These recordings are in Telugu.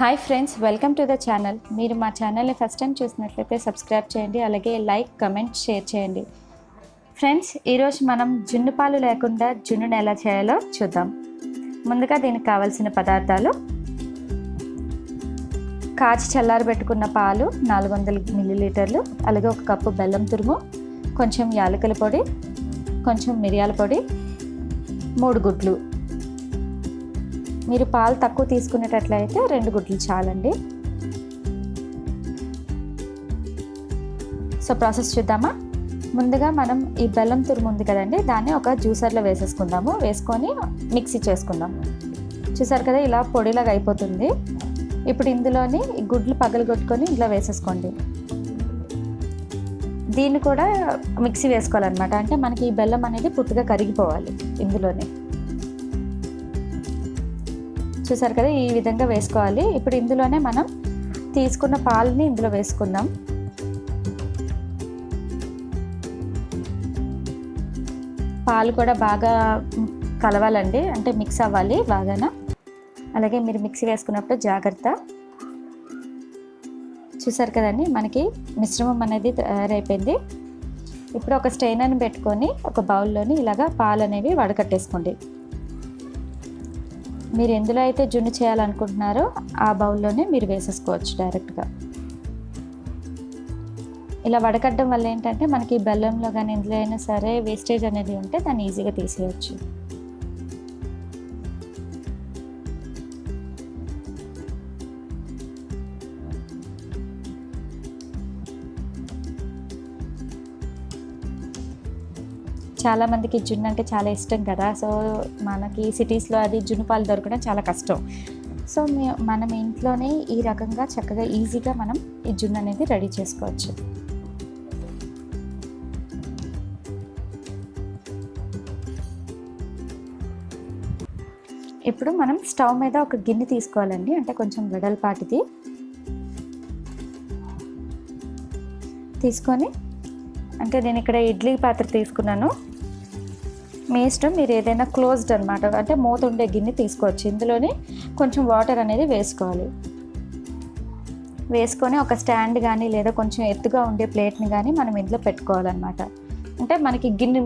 Hi friends, welcome to the channel. మీరు మా ఛానల్ని ఫస్ట్ టైం చూసినట్లయితే సబ్స్క్రైబ్ చేయండి, అలాగే లైక్, కమెంట్, షేర్ చేయండి. ఫ్రెండ్స్, ఈరోజు మనం జున్ను పాలు లేకుండా జున్నును ఎలా చేయాలో చూద్దాం. ముందుగా దీనికి కావాల్సిన పదార్థాలు: కాచి చల్లారబెట్టుకున్న పాలు 400 మిల్లీలీటర్లు, అలాగే 1 కప్పు బెల్లం తురుము, కొంచెం యాలకుల పొడి, కొంచెం మిరియాల పొడి, 3 గుడ్లు. మీరు పాలు తక్కువ తీసుకునేటట్లయితే 2 గుడ్లు చాలండి. సో ప్రాసెస్ చూద్దామా. ముందుగా మనం ఈ బెల్లం తురుము ఉంది కదండి, దాన్ని ఒక జ్యూసర్లో వేసేసుకుందాము. వేసుకొని మిక్సీ చేసుకుందాం. చూసారు కదా, ఇలా పొడిలాగా అయిపోతుంది. ఇప్పుడు ఇందులోని గుడ్లు పగలగొట్టుకొని ఇందులో వేసేసుకోండి. దీన్ని కూడా మిక్సీ వేసుకోవాలన్నమాట. అంటే మనకి ఈ బెల్లం అనేది పూర్తిగా కరిగిపోవాలి ఇందులోనే. చూసారు కదా, ఈ విధంగా వేసుకోవాలి. ఇప్పుడు ఇందులోనే మనం తీసుకున్న పాలని ఇందులో వేసుకుందాం. పాలు కూడా బాగా కలవాలండి, అంటే మిక్స్ అవ్వాలి బాగానా. అలాగే మీరు మిక్సీ వేసుకున్నప్పుడు జాగ్రత్త. చూసారు కదండి, మనకి మిశ్రమం అనేది తయారైపోయింది. ఇప్పుడు ఒక స్ట్రైనర్ని పెట్టుకొని ఒక బౌల్లోని ఇలాగా పాలు అనేవి వడకట్టేసుకోండి. మీరు ఎందులో అయితే జున్ను చేయాలనుకుంటున్నారో ఆ బౌల్లోనే మీరు వేసేసుకోవచ్చు డైరెక్ట్గా. ఇలా వడకట్టడం వల్ల ఏంటంటే మనకి బెల్లంలో కానీ ఎందులో అయినా సరే వేస్టేజ్ అనేది ఉంటే దాన్ని ఈజీగా తీసేయచ్చు. చాలామందికి జున్ను అంటే చాలా ఇష్టం కదా. సో మనకి సిటీస్లో అది జున్ను పాలు దొరకడం చాలా కష్టం. సో మనం ఇంట్లోనే ఈ రకంగా చక్కగా ఈజీగా మనం ఈ జున్ను అనేది రెడీ చేసుకోవచ్చు. ఇప్పుడు మనం స్టవ్ మీద ఒక గిన్నె తీసుకోవాలండి, అంటే కొంచెం వెడల్పాటిది తీసుకొని, అంటే నేను ఇక్కడ ఇడ్లీ పాత్ర తీసుకున్నాను. మీ ఇష్టం, మీరు ఏదైనా క్లోజ్డ్ అనమాట, అంటే మూత ఉండే గిన్నె తీసుకోవచ్చు. ఇందులోనే కొంచెం వాటర్ అనేది వేసుకోవాలి. వేసుకొని ఒక స్టాండ్ కానీ లేదా కొంచెం ఎత్తుగా ఉండే ప్లేట్ని కానీ మనం ఇందులో పెట్టుకోవాలన్నమాట. అంటే మనకి గిన్నె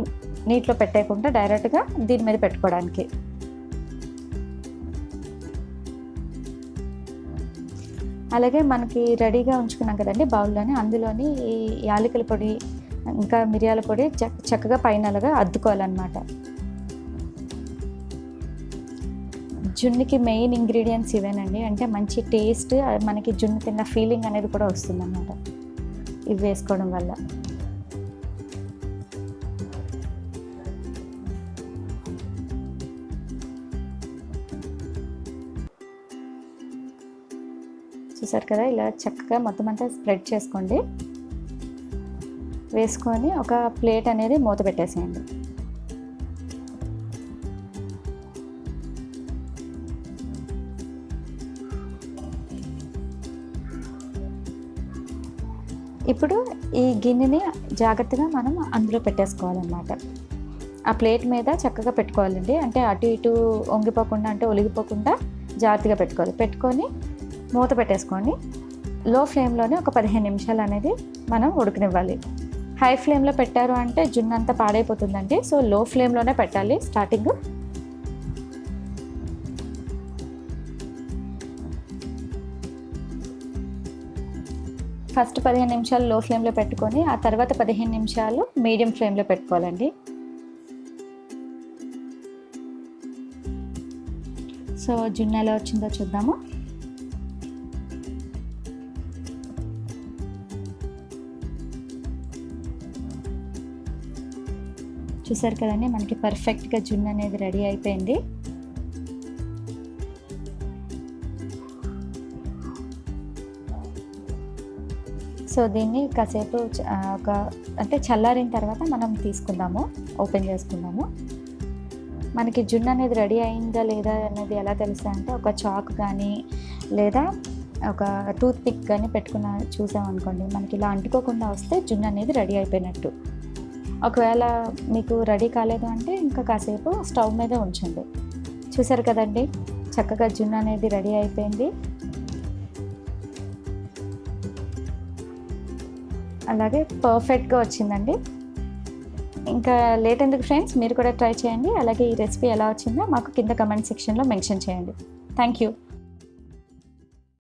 నీటిలో పెట్టేయకుండా డైరెక్ట్గా దీని మీద పెట్టుకోవడానికి. అలాగే మనకి రెడీగా ఉంచుకున్నాం కదండి బౌల్లోని, అందులోని ఈ యాలకుల పొడి ఇంకా మిరియాల పొడి చక్కగా పైనలుగా అద్దుకోవాలన్నమాట. జున్నుకి మెయిన్ ఇంగ్రీడియంట్స్ ఇవేనండి, అంటే మంచి టేస్ట్, మనకి జున్ను తిన్న ఫీలింగ్ అనేది కూడా వస్తుందన్నమాట ఇవి వేసుకోవడం వల్ల. చూసారు కదా, ఇలా చక్కగా మొత్తం అంతా స్ప్రెడ్ చేసుకోండి. వేసుకొని ఒక ప్లేట్ అనేది మూత పెట్టేసేయండి. ఇప్పుడు ఈ గిన్నెని జాగ్రత్తగా మనం అందులో పెట్టేసుకోవాలన్నమాట. ఆ ప్లేట్ మీద చక్కగా పెట్టుకోవాలండి, అంటే అటు ఇటు వంగిపోకుండా, అంటే ఒలిగిపోకుండా జాగ్రత్తగా పెట్టుకోవాలి. పెట్టుకొని మూత పెట్టేసుకోండి. లో ఫ్లేమ్లోనే ఒక 15 నిమిషాలు అనేది మనం ఉడకనివ్వాలి. హై ఫ్లేమ్లో పెట్టారు అంటే జున్ను అంతా పాడైపోతుందండి. సో లో ఫ్లేమ్లోనే పెట్టాలి స్టార్టింగ్. ఫస్ట్ 15 నిమిషాలు లో ఫ్లేమ్లో పెట్టుకొని ఆ తర్వాత 15 నిమిషాలు మీడియం ఫ్లేమ్లో పెట్టుకోవాలండి. సో జున్ను ఎలా వచ్చిందో చూద్దాము. చూసారు కదండి, మనకి పర్ఫెక్ట్గా జున్ను అనేది రెడీ అయిపోయింది. సో దీన్ని కాసేపు అంటే చల్లారిన తర్వాత మనం తీసుకుందాము, ఓపెన్ చేసుకుందాము. మనకి జున్ను అనేది రెడీ అయిందా లేదా అనేది ఎలా తెలుస్తా అంటే, ఒక చాక్ కానీ లేదా ఒక టూత్ పిక్ కానీ పెట్టుకున్న చూసామనుకోండి, మనకి ఇలా అంటుకోకుండా వస్తే జున్ను అనేది రెడీ అయిపోయినట్టు. ఒకవేళ మీకు రెడీ కాలేదు అంటే ఇంకా కాసేపు స్టవ్ మీద ఉంచండి. చూసారు కదండి, చక్కగా జున్ను అనేది రెడీ అయిపోయింది. అలాగే పర్ఫెక్ట్గా వచ్చిందండి. ఇంకా లేట్ ఎందుకు ఫ్రెండ్స్, మీరు కూడా ట్రై చేయండి. అలాగే ఈ రెసిపీ ఎలా వచ్చిందో మాకు కింద కమెంట్ సెక్షన్లో మెన్షన్ చేయండి. Thank you.